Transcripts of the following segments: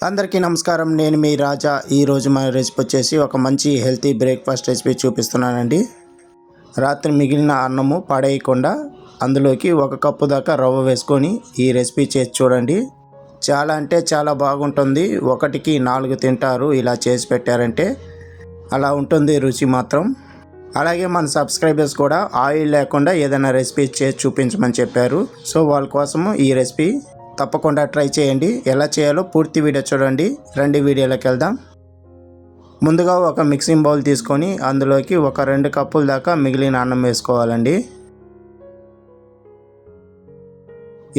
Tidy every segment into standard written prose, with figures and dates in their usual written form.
అందరికీ నమస్కారం. నేను మీ రాజా. ఈరోజు మన రెసిపీ వచ్చేసి ఒక మంచి హెల్తీ బ్రేక్ఫాస్ట్ రెసిపీ చూపిస్తున్నానండి. రాత్రి మిగిలిన అన్నము పడేయకుండా అందులోకి 1 కప్పు దాకా రవ్వ వేసుకొని ఈ రెసిపీ చేసి చూడండి. చాలా అంటే చాలా బాగుంటుంది. 1కి 4 తింటారు ఇలా చేసి పెట్టారంటే. అలా ఉంటుంది రుచి మాత్రం. అలాగే మన సబ్స్క్రైబర్స్ కూడా ఆయిల్ లేకుండా ఏదైనా రెసిపీ చేసి చూపించమని చెప్పారు. సో వాళ్ళ కోసము ఈ రెసిపీ తప్పకుండా ట్రై చేయండి. ఎలా చేయాలో పూర్తి వీడియో చూడండి. రండి వీడియోలోకి వెళ్దాం. ముందుగా ఒక మిక్సింగ్ బౌల్ తీసుకొని అందులోకి ఒక 2 కప్పుల దాకా మిగిలిన అన్నం వేసుకోవాలండి.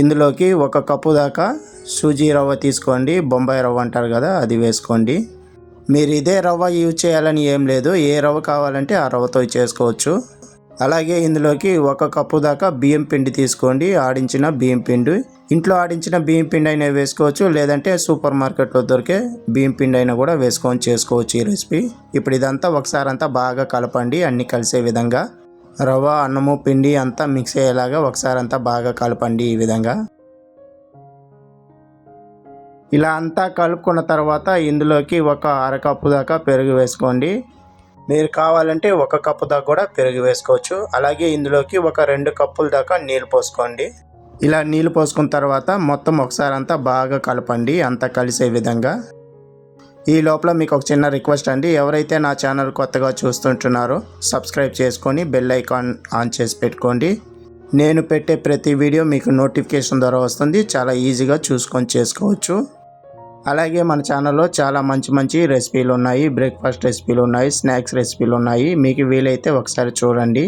ఇందులోకి 1 కప్పు దాకా సూజీ రవ్వ తీసుకోండి. బొంబాయి రవ్వ అంటారు కదా, అది వేసుకోండి. మీరు ఇదే రవ్వ యూజ్ చేయాలని ఏం లేదు, ఏ రవ్వ కావాలంటే ఆ రవ్వతో చేసుకోవచ్చు. అలాగే ఇందులోకి 1 కప్పు దాకా బియ్యం పిండి తీసుకోండి. ఆడించిన బియ్యం పిండి, ఇంట్లో ఆడించిన బియ్యం పిండి అయినా వేసుకోవచ్చు, లేదంటే సూపర్ మార్కెట్లో దొరికే బియ్యం పిండి అయినా కూడా వేసుకొని చేసుకోవచ్చు ఈ రెసిపీ. ఇప్పుడు ఇదంతా ఒకసారి అంతా బాగా కలపండి. అన్నీ కలిసే విధంగా రవ్వ, అన్నము, పిండి అంతా మిక్స్ అయ్యేలాగా ఒకసారి అంతా బాగా కలపండి. ఈ విధంగా ఇలా అంతా కలుపుకున్న తర్వాత ఇందులోకి 1/2 కప్పు దాకా పెరుగు వేసుకోండి. మీరు కావాలంటే 1 కప్పు దాకా కూడా పెరుగు వేసుకోవచ్చు. అలాగే ఇందులోకి ఒక 2 కప్పుల దాకా నీళ్ళు పోసుకోండి. ఇలా నీళ్ళు పోసుకున్న తర్వాత మొత్తం ఒకసారి అంతా బాగా కలపండి, అంతా కలిసే విధంగా. ఈ లోపల మీకు ఒక చిన్న రిక్వెస్ట్ అండి. ఎవరైతే నా ఛానల్ కొత్తగా చూస్తుంటున్నారో సబ్స్క్రైబ్ చేసుకొని బెల్ ఐకాన్ ఆన్ చేసి పెట్టుకోండి. నేను పెట్టే ప్రతి వీడియో మీకు నోటిఫికేషన్ ద్వారా వస్తుంది. చాలా ఈజీగా చూసుకొని చేసుకోవచ్చు. అలాగే మన ఛానల్లో చాలా మంచి రెసిపీలు ఉన్నాయి. బ్రేక్ఫాస్ట్ రెసిపీలు ఉన్నాయి, స్నాక్స్ రెసిపీలు ఉన్నాయి. మీకు వీలైతే ఒకసారి చూడండి.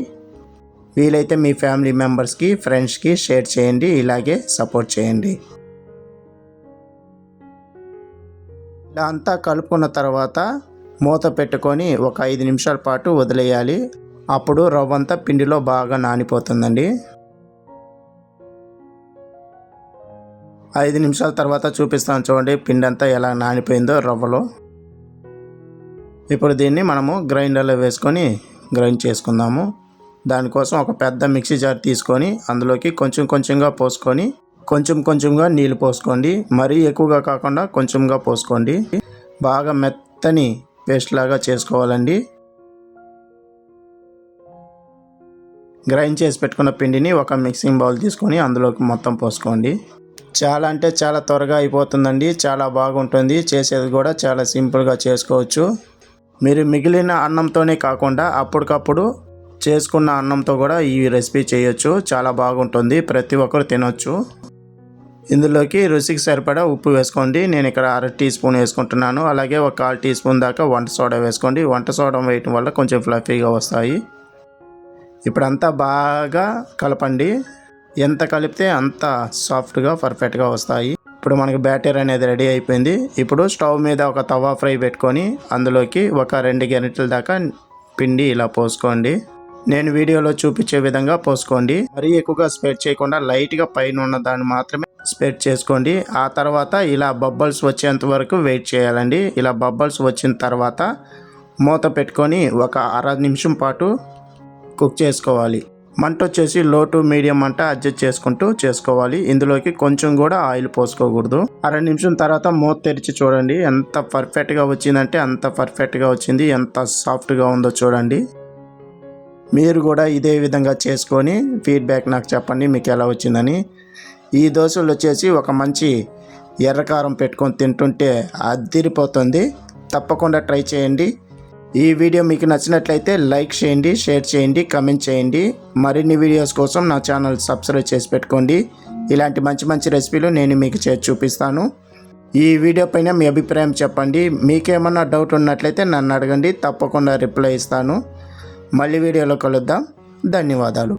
వీలైతే మీ ఫ్యామిలీ మెంబర్స్కి, ఫ్రెండ్స్కి షేర్ చేయండి. ఇలాగే సపోర్ట్ చేయండి. ఇలా అంతా కలుపుకున్న తర్వాత మూత పెట్టుకొని ఒక 5 నిమిషాల పాటు వదిలేయాలి. అప్పుడు రవ్వ అంతా పిండిలో బాగా నానిపోతుందండి. 5 నిమిషాల తర్వాత చూపిస్తాను చూడండి పిండి అంతా ఎలా నానిపోయిందో రవ్వలో. ఇప్పుడు దీన్ని మనము గ్రైండర్లో వేసుకొని గ్రైండ్ చేసుకుందాము. దానికోసం ఒక పెద్ద మిక్సీ జార్ తీసుకొని అందులోకి కొంచెంగా పోసుకొని కొంచెంగా నీళ్ళు పోసుకోండి. మరీ ఎక్కువగా కాకుండా కొంచెంగా పోసుకోండి. బాగా మెత్తని పేస్ట్ లాగా చేసుకోవాలండి. గ్రైండ్ చేసి పెట్టుకున్న పిండిని ఒక మిక్సింగ్ బౌల్ తీసుకొని అందులోకి మొత్తం పోసుకోండి. చాలా అంటే చాలా త్వరగా అయిపోతుందండి. చాలా బాగుంటుంది. చేసేది కూడా చాలా సింపుల్గా చేసుకోవచ్చు. మీరు మిగిలిన అన్నంతోనే కాకుండా అప్పటికప్పుడు చేసుకున్న అన్నంతో కూడా ఈ రెసిపీ చేయొచ్చు. చాలా బాగుంటుంది. ప్రతి ఒక్కరు తినొచ్చు. ఇందులోకి రుచికి సరిపడా ఉప్పు వేసుకోండి. నేను ఇక్కడ 1/2 టీ స్పూన్ వేసుకుంటున్నాను. అలాగే ఒక 1/4 టీ స్పూన్ దాకా వంట సోడా వేసుకోండి. వంట సోడా వేయటం వల్ల కొంచెం ఫ్లఫీగా వస్తాయి. ఇప్పుడంతా బాగా కలపండి. ఎంత కలిపితే అంత సాఫ్ట్గా పర్ఫెక్ట్గా వస్తాయి. ఇప్పుడు మనకి బ్యాటర్ అనేది రెడీ అయిపోయింది. ఇప్పుడు స్టవ్ మీద ఒక తవా ఫ్రై పెట్టుకొని అందులోకి ఒక 2 గరిటెల దాకా పిండి ఇలా పోసుకోండి. నేను వీడియోలో చూపించే విధంగా పోసుకోండి. మరీ ఎక్కువగా స్ప్రెడ్ చేయకుండా లైట్గా పైన ఉన్న దాన్ని మాత్రమే స్ప్రెడ్ చేసుకోండి. ఆ తర్వాత ఇలా బబుల్స్ వచ్చేంత వరకు వెయిట్ చేయాలండి. ఇలా బబుల్స్ వచ్చిన తర్వాత మూత పెట్టుకొని ఒక 1/2 నిమిషం పాటు కుక్ చేసుకోవాలి. మంట వచ్చేసి లో టు మీడియం మంట అడ్జస్ట్ చేసుకుంటూ చేసుకోవాలి. ఇందులోకి కొంచెం కూడా ఆయిల్ పోసుకోకూడదు. 1/2 నిమిషం తర్వాత మూత తెరిచి చూడండి. ఎంత పర్ఫెక్ట్గా వచ్చిందంటే అంత పర్ఫెక్ట్గా వచ్చింది. ఎంత సాఫ్ట్గా ఉందో చూడండి. మీరు కూడా ఇదే విధంగా చేసుకొని ఫీడ్బ్యాక్ నాకు చెప్పండి మీకు ఎలా వచ్చిందని. ఈ దోశలు వచ్చేసి ఒక మంచి ఎర్రకారం పెట్టుకొని తింటుంటే అదిరిపోతుంది. తప్పకుండా ట్రై చేయండి. ఈ వీడియో మీకు నచ్చినట్లయితే లైక్ చేయండి, షేర్ చేయండి, కామెంట్ చేయండి. మరిన్ని వీడియోస్ కోసం నా ఛానల్ సబ్స్క్రైబ్ చేసి పెట్టుకోండి. ఇలాంటి మంచి రెసిపీలు నేను మీకు చేసి చూపిస్తాను. ఈ వీడియో పైన మీ అభిప్రాయం చెప్పండి. మీకేమన్నా డౌట్ ఉన్నట్లయితే నన్ను అడగండి, తప్పకుండా రిప్లై ఇస్తాను. మళ్ళీ వీడియోలో కలుద్దాం. ధన్యవాదాలు.